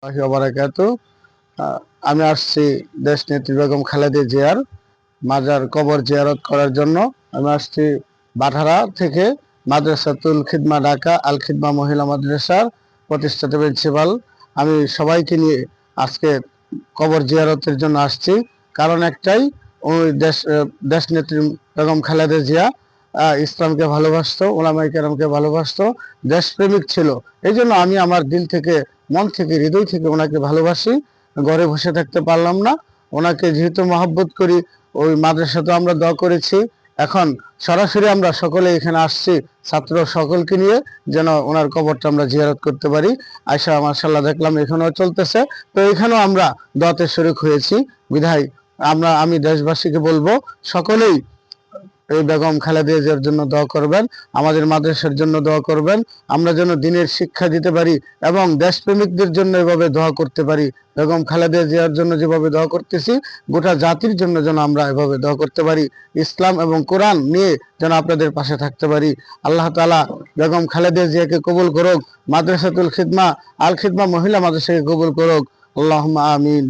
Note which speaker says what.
Speaker 1: বারাকাতু। আমি আসছি দেশ নেত্রী বেগম খালেদা জিয়ার মাজার কবর জিয়ারত করার জন্য। আমি আসছি বাঠারা থেকে, মাদ্রাসাতুল খিদমা ঢাকা আল খিদমা মহিলা মাদ্রাসার প্রতিষ্ঠাতা প্রিন্সিপাল। আমি সবাইকে নিয়ে আজকে কবর জিয়ারতের জন্য আসছি। কারণ একটাই, ওই দেশ নেত্রী বেগম খালেদা জিয়া ইসলামকে ভালোবাসতো, ওলামায়ে কেরামকে ভালোবাসতো, দেশপ্রেমিক ছিল। এই জন্য আমি আমার দিল থেকে, মন থেকে, হৃদয় থেকে ওনাকে ভালোবাসি। ঘরে বসে থাকতে পারলাম না। ওনাকে যেহেতু মহব্বত করি, ওই মাদ্রাসাতে আমরা দোয়া করেছি। এখন সরাসরি আমরা সকলে এখানে আসছি, ছাত্র সকলকে নিয়ে, যেন ওনার কবরটা আমরা জিয়ারত করতে পারি। আয়সা মাশাআল্লাহ দেখলাম এখানেও চলতেছে, তো এখানেও আমরা দোয়াতে শরীক হয়েছি। বিধায় আমি দেশবাসীকে বলবো, সকলেই এই বেগম খালেদা জিয়ার জন্য দোয়া করবেন, আমাদের মাদ্রাসার জন্য দোয়া করবেন। আমরা যেন দিনের শিক্ষা দিতে পারি এবং দেশপ্রেমিকদের জন্য এভাবে দোয়া করতে পারি। বেগম খালেদা জিয়ার জন্য যেভাবে দোয়া করতেছি, গোটা জাতির জন্য যেন আমরা এভাবে দোয়া করতে পারি। ইসলাম এবং কোরআন নিয়ে যেন আপনাদের পাশে থাকতে পারি। আল্লাহ তাআলা বেগম খালেদা জিয়াকে কবুল করুক, মাদ্রাসাতুল খিদমা আল খিদমা মহিলা মাদ্রাসাকে কবুল করুক। আল্লাহুম্মা আমিন।